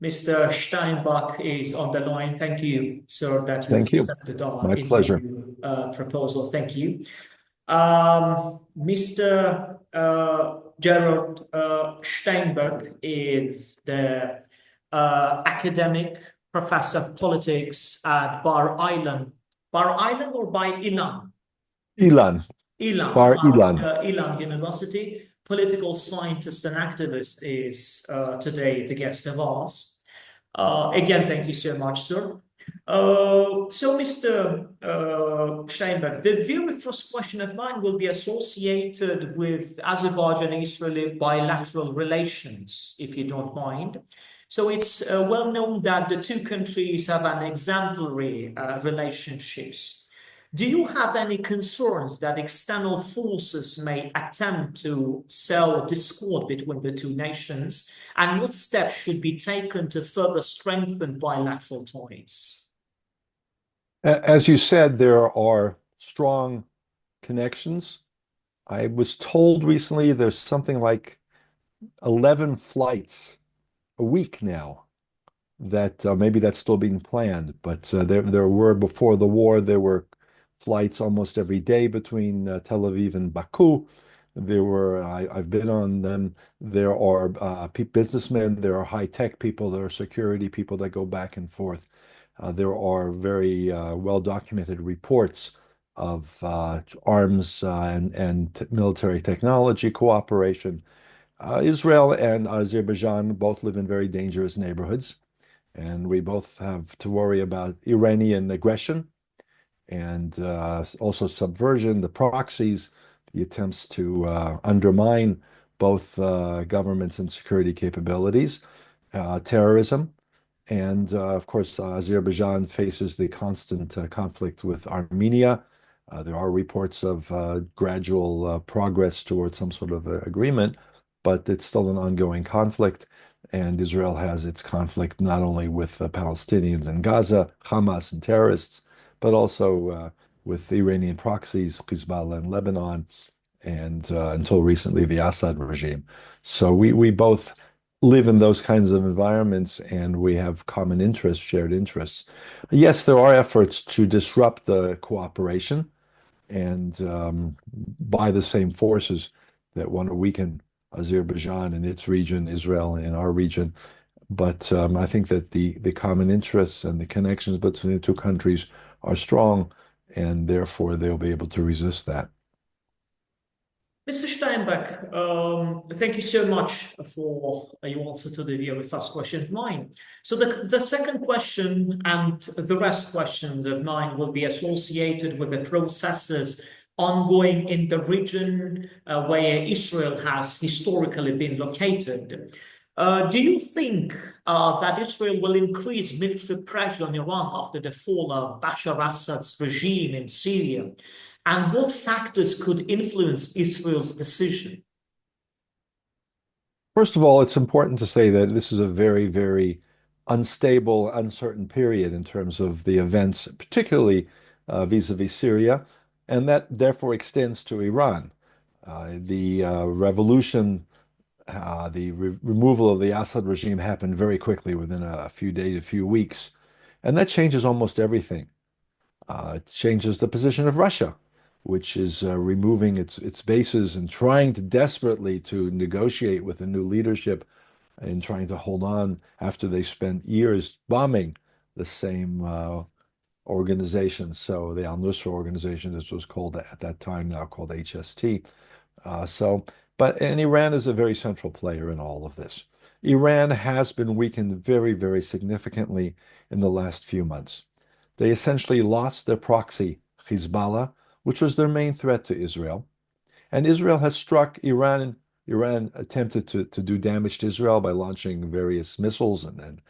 Mr. Steinbach is on the line. Thank you, sir, that you've Thank you. accepted our My pleasure. interview proposal. Thank you. Mr. Gerald Steinberg is the academic professor of politics at Bar Island or by Ilan? Ilan, Bar Ilan. Ilan University. Political scientist and activist is today the guest of ours. Again, thank you so much, sir. So, Mr. Steinberg, the very first question of mine will be associated with Azerbaijan and Israeli bilateral relations, if you don't mind. So it's well known that the two countries have an exemplary relationships. Do you have any concerns that external forces may attempt to sow discord between the two nations? And what steps should be taken to further strengthen bilateral ties? As you said, there are strong connections. I was told recently there's something like 11 flights a week now that maybe that's still being planned, but there were before the war, there were flights almost every day between Tel Aviv and Baku. I've been on them. There are businessmen, there are high-tech people, there are security people that go back and forth. There are very well-documented reports of arms and military technology cooperation. Israel and Azerbaijan both live in very dangerous neighborhoods, and we both have to worry about Iranian aggression and also subversion, the proxies, the attempts to undermine both governments and security capabilities, terrorism. And of course, Azerbaijan faces the constant conflict with Armenia. There are reports of gradual progress towards some sort of agreement, but it's still an ongoing conflict. And Israel has its conflict not only with the Palestinians in Gaza, Hamas and terrorists, but also with Iranian proxies, Hezbollah in Lebanon, and until recently, the Assad regime. So we both live in those kinds of environments and we have common interests, shared interests. Yes, there are efforts to disrupt the cooperation and by the same forces that want to weaken Azerbaijan and its region, Israel and our region. But I think that the common interests and the connections between the two countries are strong, and therefore they'll be able to resist that. Mr. Steinbeck, thank you so much for your answer to the very first question of mine. So the second question and the rest questions of mine will be associated with the processes ongoing in the region where Israel has historically been located. Do you think that Israel will increase military pressure on Iran after the fall of Bashar Assad's regime in Syria? And what factors could influence Israel's decision? First of all, it's important to say that this is a very, very unstable, uncertain period in terms of the events, particularly vis-a-vis Syria, and that therefore extends to Iran. The revolution, the removal of the Assad regime happened very quickly within a few days, a few weeks, and that changes almost everything. It changes the position of Russia, which is removing its bases and trying to desperately to negotiate with the new leadership and trying to hold on after they spent years bombing the same organizations. So the Al-Nusra organization, this was called at that time, now called HST. And Iran is a very central player in all of this. Iran has been weakened very, very significantly in the last few months. They essentially lost their proxy, Hezbollah, which was their main threat to Israel. And Israel has struck Iran. Iran attempted to do damage to Israel by launching various missiles and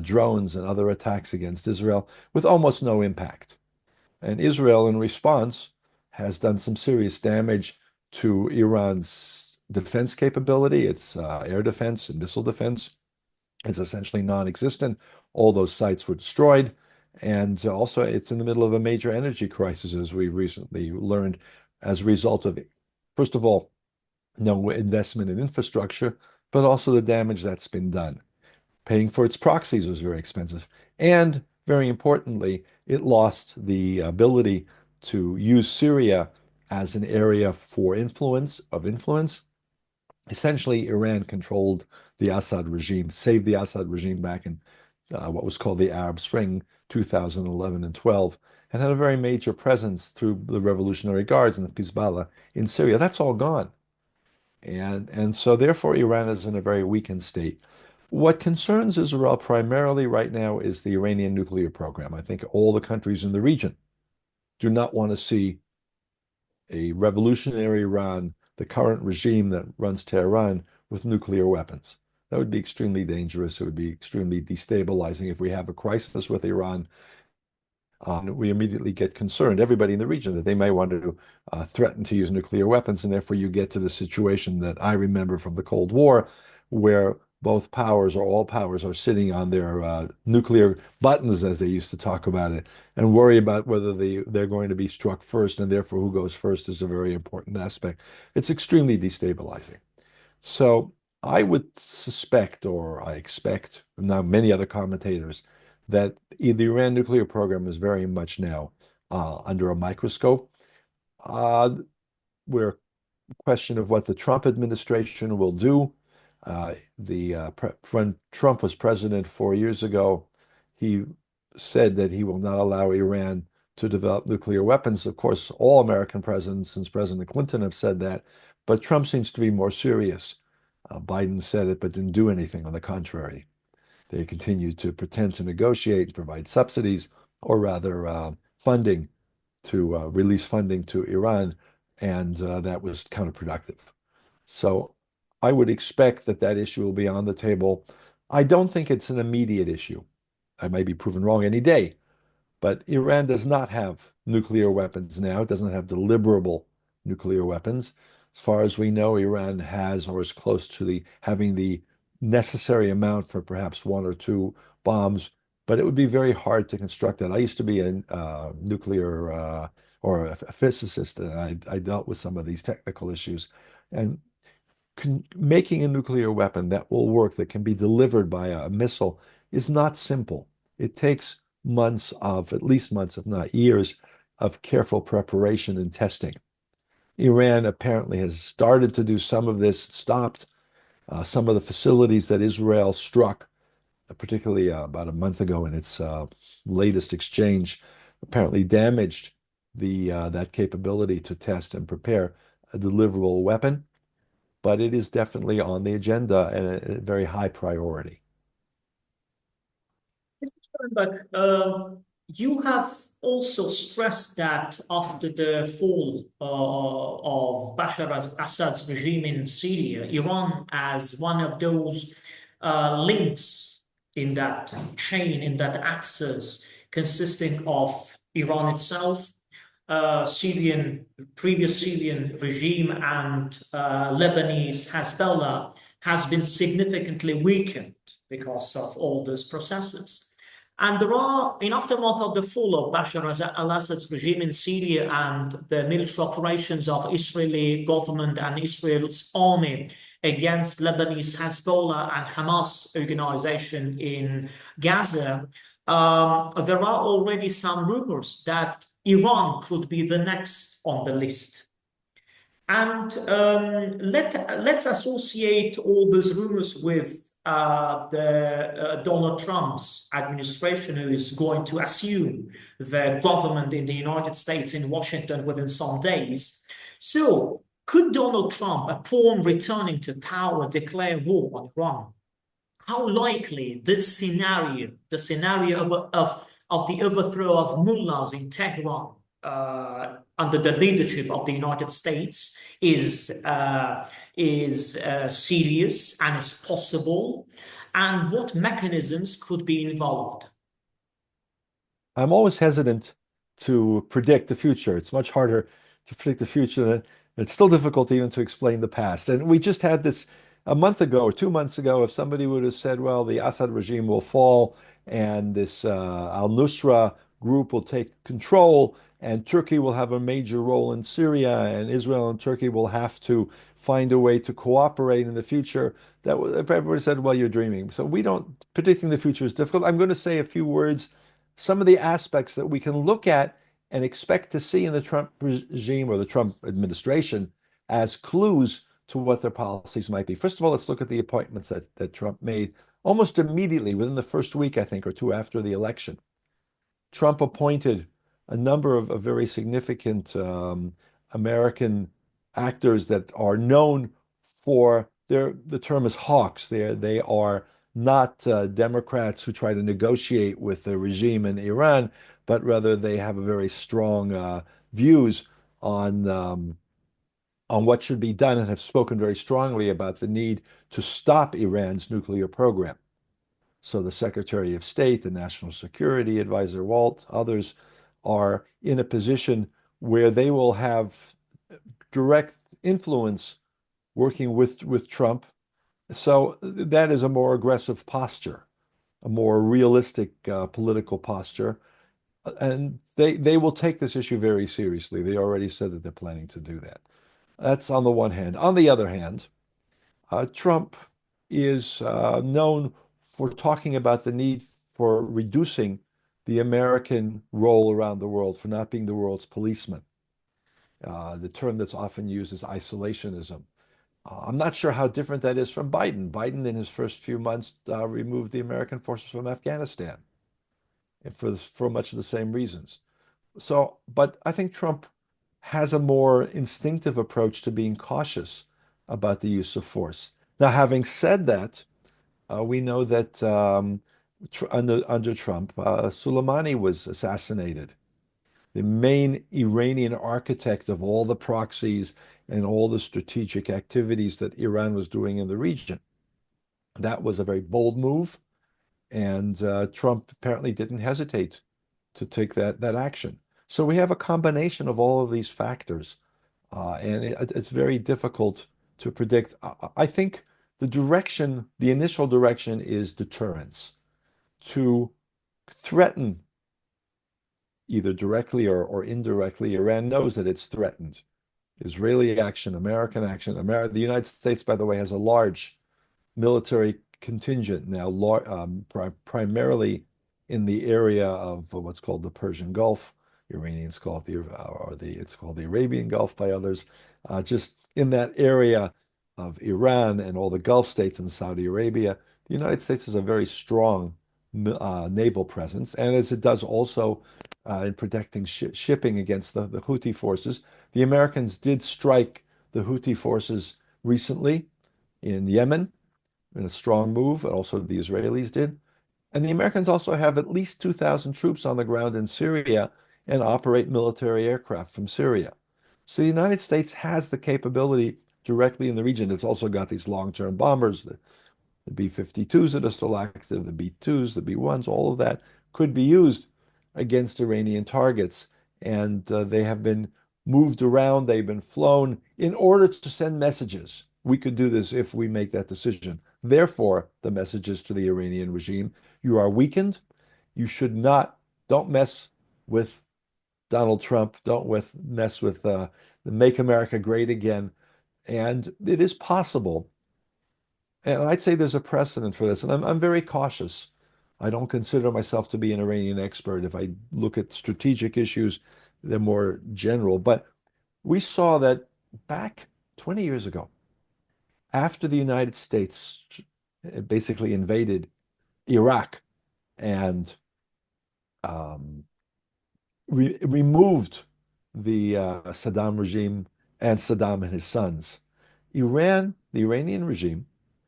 drones and other attacks against Israel with almost no impact. And Israel, in response, has done some serious damage to Iran's defense capability, its air defense and missile defense. It's essentially non-existent. All those sites were destroyed. And also, it's in the middle of a major energy crisis, as we recently learned, as a result of, first of all, no investment in infrastructure, but also the damage that's been done. Paying for its proxies was very expensive. And very importantly, it lost the ability to use Syria as an area for influence. Essentially, Iran controlled the Assad regime, saved the Assad regime back in what was called the Arab Spring, 2011 and 12, and had a very major presence through the Revolutionary Guards and the Hezbollah in Syria. That's all gone. And so therefore Iran is in a very weakened state. What concerns Israel primarily right now is the Iranian nuclear program. I think all the countries in the region do not want to see a revolutionary Iran, the current regime that runs Tehran, with nuclear weapons. That would be extremely dangerous. It would be extremely destabilizing if we have a crisis with Iran. We immediately get concerned, everybody in the region, that they may want to threaten to use nuclear weapons. And therefore, you get to the situation that I remember from the Cold War, where both powers or all powers are sitting on their nuclear buttons, as they used to talk about it, and worry about whether they're going to be struck first. And therefore, who goes first is a very important aspect. It's extremely destabilizing. So I would suspect, or I expect, now many other commentators, that the Iran nuclear program is very much now under a microscope. We're question of what the Trump administration will do. When Trump was president 4 years ago, he said that he will not allow Iran to develop nuclear weapons. Of course, all American presidents since President Clinton have said that, but Trump seems to be more serious. Biden said it, but didn't do anything. On the contrary, they continued to pretend to negotiate, provide subsidies, or rather funding to release funding to Iran, and that was counterproductive. So I would expect that that issue will be on the table. I don't think it's an immediate issue. I may be proven wrong any day, but Iran does not have nuclear weapons now. It doesn't have deliverable nuclear weapons. As far as we know, Iran has or is close to having the necessary amount for perhaps one or two bombs, but it would be very hard to construct that. I used to be a nuclear or a physicist, and I dealt with some of these technical issues. And making a nuclear weapon that will work, that can be delivered by a missile, is not simple. It takes months of, at least months, if not years, of careful preparation and testing. Iran apparently has started to do some of this, stopped some of the facilities that Israel struck, particularly about a month ago in its latest exchange, apparently damaged that capability to test and prepare a deliverable weapon. But it is definitely on the agenda and a very high priority. But you have also stressed that after the fall of Bashar al-Assad's regime in Syria, Iran as one of those links in that chain, in that axis, consisting of Iran itself, previous Syrian regime, and Lebanese Hezbollah, has been significantly weakened because of all those processes. And there are, in aftermath of the fall of Bashar al-Assad's regime in Syria and the military operations of Israeli government and Israel's army against Lebanese Hezbollah and Hamas organization in Gaza, there are already some rumors that Iran could be the next on the list. And let's associate all these rumors with Donald Trump's administration, who is going to assume the government in the United States in Washington within some days. So, could Donald Trump, upon returning to power, declare war on Iran? How likely this scenario, the scenario of the overthrow of mullahs in Tehran under the leadership of the United States is serious and is possible, and what mechanisms could be involved? I'm always hesitant to predict the future. It's much harder to predict the future than it's still difficult even to explain the past. And we just had this a month ago or 2 months ago. If somebody would have said, well, the Assad regime will fall and this al-Nusra group will take control, and Turkey will have a major role in Syria, and Israel and Turkey will have to find a way to cooperate in the future. That was, everybody said, well, you're dreaming. So we don't, predicting the future is difficult. I'm going to say a few words, some of the aspects that we can look at and expect to see in the Trump regime or the Trump administration as clues to what their policies might be. First of all, let's look at the appointments that Trump made almost immediately within the first week, I think, or two after the election. Trump appointed a number of very significant American actors that are known for the term is hawks. They are not Democrats who try to negotiate with the regime in Iran, but rather they have a very strong views on what should be done and have spoken very strongly about the need to stop Iran's nuclear program. So the Secretary of State, the National Security Advisor Walt, others are in a position where they will have direct influence working with Trump. So that is a more aggressive posture, a more realistic political posture. And they will take this issue very seriously. They already said that they're planning to do that. That's on the one hand. On the other hand, Trump is known for talking about the need for reducing the American role around the world, for not being the world's policeman. The term that's often used is isolationism. I'm not sure how different that is from Biden. Biden, in his first few months, removed the American forces from Afghanistan for much of the same reasons. So, but I think Trump has a more instinctive approach to being cautious about the use of force. Now, having said that, we know that under Trump, Soleimani was assassinated, the main Iranian architect of all the proxies and all the strategic activities that Iran was doing in the region. That was a very bold move, and Trump apparently didn't hesitate to take that action. So we have a combination of all of these factors, and it's very difficult to predict. I think the initial direction is deterrence, to threaten either directly or indirectly. Iran knows that it's threatened. Israeli action, American action. The United States, by the way, has a large military contingent now, primarily in the area of what's called the Persian Gulf. Iranians call it it's called the Arabian Gulf by others. Just in that area of Iran and all the Gulf states and Saudi Arabia, the United States has a very strong naval presence, and as it does also in protecting shipping against the Houthi forces. The Americans did strike the Houthi forces recently in Yemen in a strong move, and also the Israelis did. And the Americans also have at least 2,000 troops on the ground in Syria and operate military aircraft from Syria. So the United States has the capability directly in the region. It's also got these long-term bombers, the B-52s that are still active, the B-2s, the B-1s, all of that could be used against Iranian targets. And they have been moved around, they've been flown in order to send messages. We could do this if we make that decision. Therefore, the messages to the Iranian regime: you are weakened. You should not, don't mess with Donald Trump. Don't mess with the Make America Great Again. And it is possible. And I'd say there's a precedent for this. And I'm very cautious. I don't consider myself to be an Iranian expert. If I look at strategic issues, they're more general. But we saw that back 20 years ago, after the United States basically invaded Iraq and removed the Saddam regime and Saddam and his sons, the Iranian regime,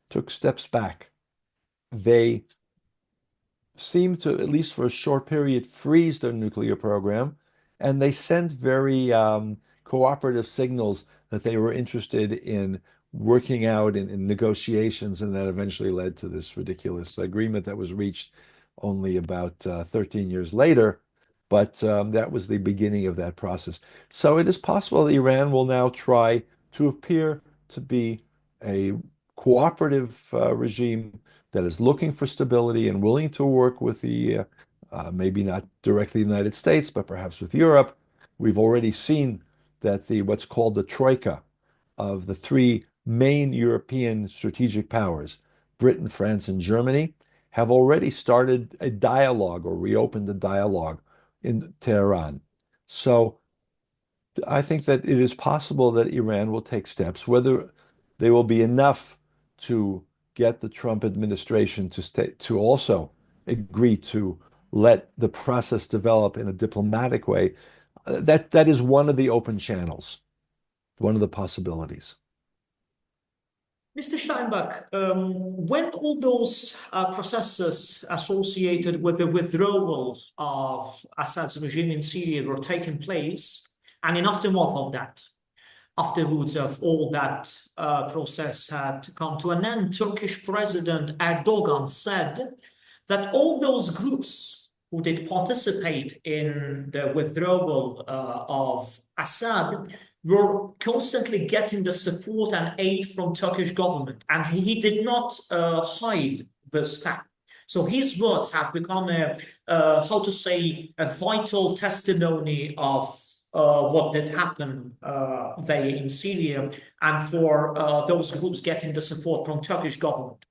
took steps back. They seemed to, at least for a short period, freeze their nuclear program, and they sent very cooperative signals that they were interested in working out in negotiations, and that eventually led to this ridiculous agreement that was reached only about 13 years later. But that was the beginning of that process. So it is possible that Iran will now try to appear to be a cooperative regime that is looking for stability and willing to work with the maybe not directly the United States, but perhaps with Europe. We've already seen that the what's called the troika of the three main European strategic powers, Britain, France, and Germany, have already started a dialogue or reopened a dialogue in Tehran. So I think that it is possible that Iran will take steps, whether they will be enough to get the Trump administration to also agree to let the process develop in a diplomatic way. That is one of the open channels, one of the possibilities. Mr. Steinbach, when all those processes associated with the withdrawal of Assad's regime in Syria were taking place, and in aftermath of that, afterwards of all that process had come to an end, Turkish President Erdogan said that all those groups who did participate in the withdrawal of Assad were constantly getting the support and aid from Turkish government, and he did not hide this fact. So his words have become how to say, a vital testimony of what did happen there in Syria, and for those groups getting the support from Turkish government.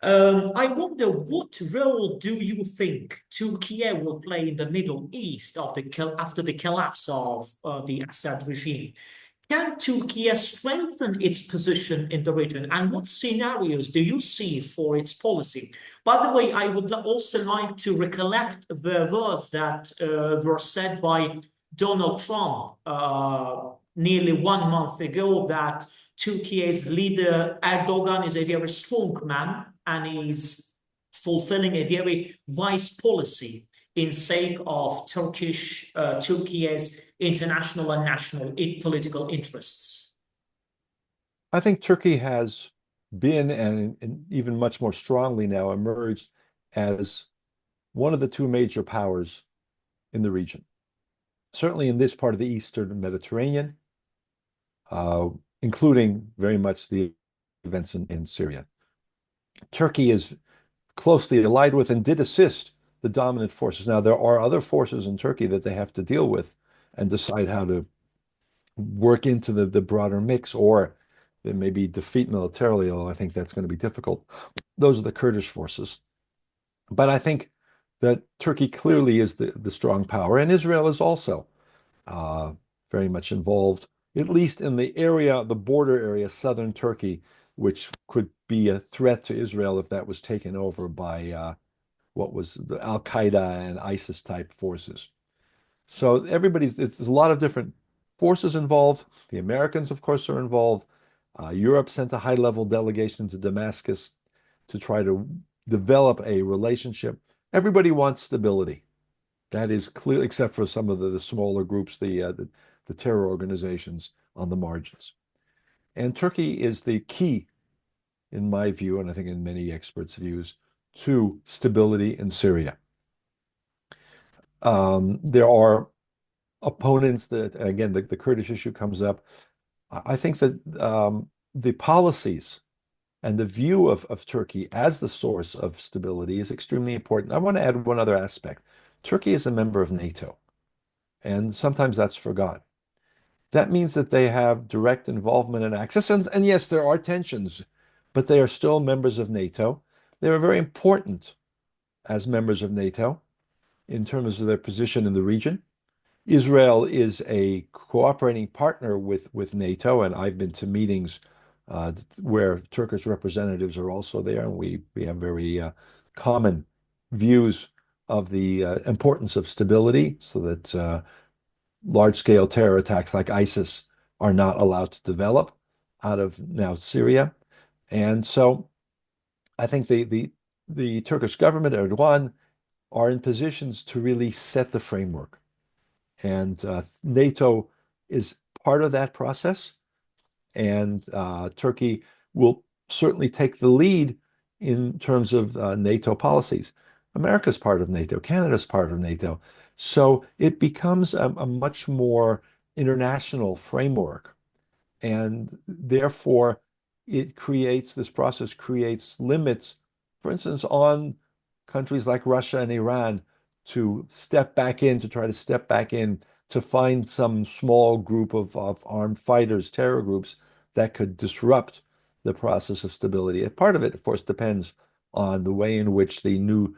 I wonder, what role do you think Turkey will play in the Middle East after the collapse of the Assad regime? Can Turkey strengthen its position in the region, and what scenarios do you see for its policy? By the way, I would also like to recollect the words that were said by Donald Trump nearly 1 month ago, that Turkey's leader Erdogan is a very strong man and is fulfilling a very wise policy in sake of Turkey's international and national political interests. I think Turkey has been and even much more strongly now emerged as one of the two major powers in the region. Certainly in this part of the Eastern Mediterranean, uh, including very much the events in Syria. Turkey is closely allied with and did assist the dominant forces. Now, there are other forces in Turkey that they have to deal with and decide how to work into the broader mix, or they maybe defeat militarily, although I think that's going to be difficult. Those are the Kurdish forces. But I think that Turkey clearly is the strong power, and Israel is also uh, very much involved, at least in the area, the border area, southern Turkey, which could be a threat to Israel if that was taken over by what was the Al Qaeda and ISIS type forces. So there's a lot of different forces involved. The Americans, of course, are involved. Europe sent a high-level delegation to Damascus to try to develop a relationship. Everybody wants stability. That is clear, except for some of the smaller groups, the terror organizations on the margins. And Turkey is the key, in my view, and I think in many experts' views, to stability in Syria. There are opponents that, again, the Kurdish issue comes up. I think that the policies and the view of Turkey as the source of stability is extremely important. I want to add one other aspect. Turkey is a member of NATO, and sometimes that's forgotten. That means that they have direct involvement and access. And yes, there are tensions, but they are still members of NATO. They are very important as members of NATO in terms of their position in the region. Israel is a cooperating partner with NATO, and I've been to meetings where Turkish representatives are also there, and we have very common views of the importance of stability, so that large-scale terror attacks like ISIS are not allowed to develop out of now Syria. And so I think the Turkish government, Erdogan, are in positions to really set the framework. And NATO is part of that process. And Turkey will certainly take the lead in terms of NATO policies. America's part of NATO, Canada's part of NATO. So it becomes a much more international framework. And therefore, this process creates limits, for instance, on countries like Russia and Iran to step back in, to try to step back in to find some small group of armed fighters, terror groups that could disrupt the process of stability. And part of it, of course, depends on the way in which the new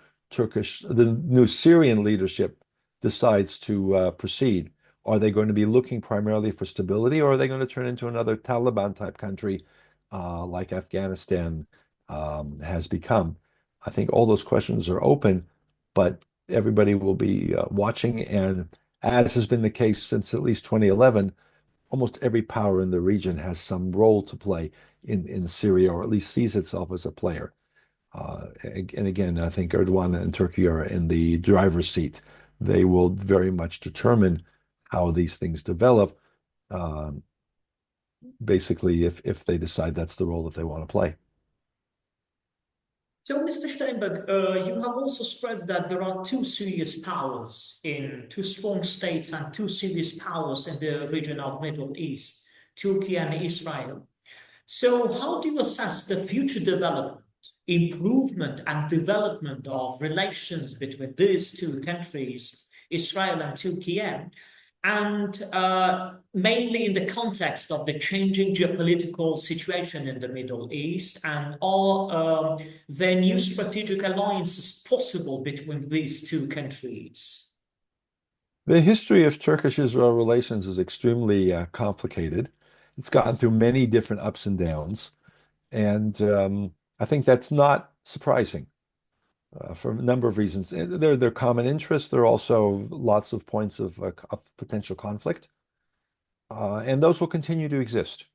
Syrian leadership decides to proceed. Are they going to be looking primarily for stability, or are they going to turn into another Taliban type country like Afghanistan has become? I think all those questions are open, but everybody will be watching. And as has been the case since at least 2011, almost every power in the region has some role to play in Syria, or at least sees itself as a player. And again, I think Erdogan and Turkey are in the driver's seat. They will very much determine how these things develop, um, basically, if they decide that's the role that they want to play. So, Mr. Steinberg, you have also spread that there are two strong states and two serious powers in the region of Middle East, Turkey and Israel. So, how do you assess the future development, improvement, and development of relations between these two countries, Israel and Turkey, and mainly in the context of the changing geopolitical situation in the Middle East, and are there new strategic alliances possible between these two countries? The history of Turkish-Israel relations is extremely complicated. It's gone through many different ups and downs, and I think that's not surprising for a number of reasons. They're common interests. There are also lots of points of potential conflict, and those will continue to exist.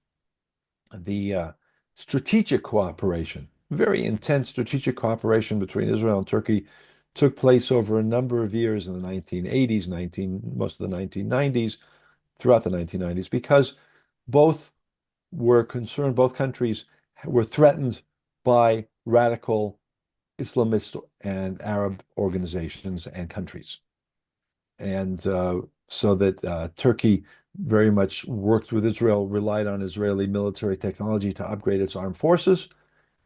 The strategic cooperation, very intense strategic cooperation between Israel and Turkey, took place over a number of years in the 1980s, most of the 1990s, throughout the 1990s, because both both countries were threatened by radical Islamist and Arab organizations and countries. And so that Turkey very much worked with Israel, relied on Israeli military technology to upgrade its armed forces,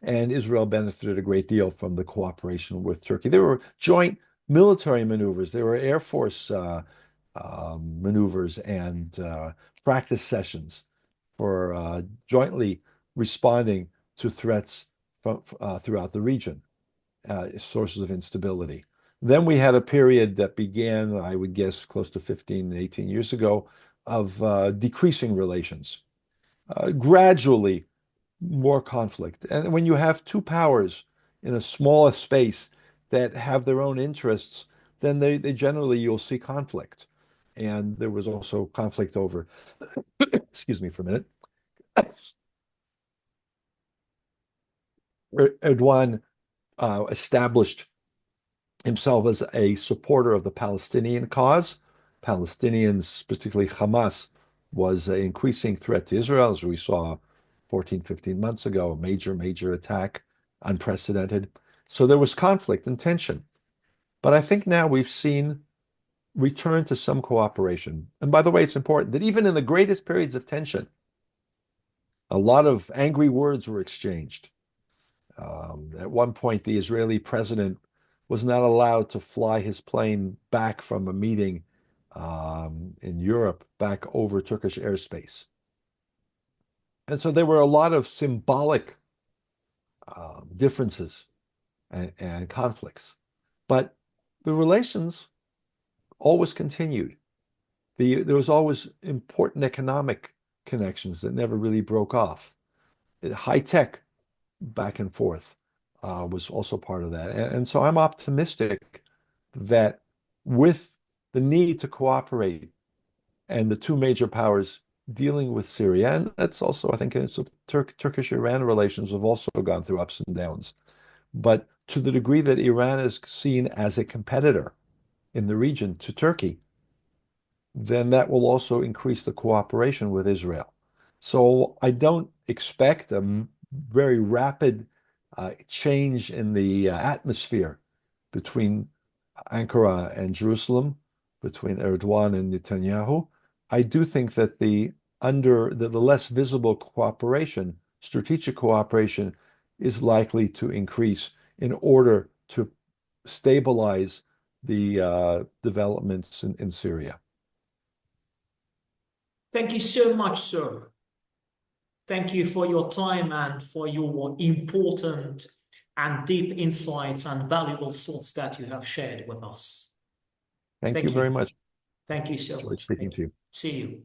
and Israel benefited a great deal from the cooperation with Turkey. There were joint military maneuvers, there were Air Force maneuvers and practice sessions for jointly responding to threats throughout the region, sources of instability. Then we had a period that began, I would guess, close to 15, 18 years ago, of decreasing relations. Gradually, more conflict. And when you have two powers in a smaller space that have their own interests, then they generally you'll see conflict. And there was also conflict over, excuse me for a minute, Erdogan established himself as a supporter of the Palestinian cause. Palestinians, particularly Hamas, was an increasing threat to Israel, as we saw 14, 15 months ago, a major attack, unprecedented. So there was conflict and tension. But I think now we've seen return to some cooperation. And by the way, it's important that even in the greatest periods of tension, a lot of angry words were exchanged. At one point, the Israeli president was not allowed to fly his plane back from a meeting in Europe back over Turkish airspace. And so there were a lot of symbolic differences and conflicts. But the relations always continued. There was always important economic connections that never really broke off. High tech back and forth was also part of that. And so I'm optimistic that with the need to cooperate and the two major powers dealing with Syria, and that's also, I think, it's Turkish-Iran relations have also gone through ups and downs. But to the degree that Iran is seen as a competitor in the region to Turkey, then that will also increase the cooperation with Israel. So I don't expect a very rapid change in the atmosphere between Ankara and Jerusalem, between Erdogan and Netanyahu. I do think that the less visible cooperation, strategic cooperation, is likely to increase in order to stabilize the developments in Syria. Thank you so much, sir. Thank you for your time and for your important and deep insights and valuable thoughts that you have shared with us. Thank you Thank very you. much. Thank you so Enjoyed much. speaking Thank to you. you. See you.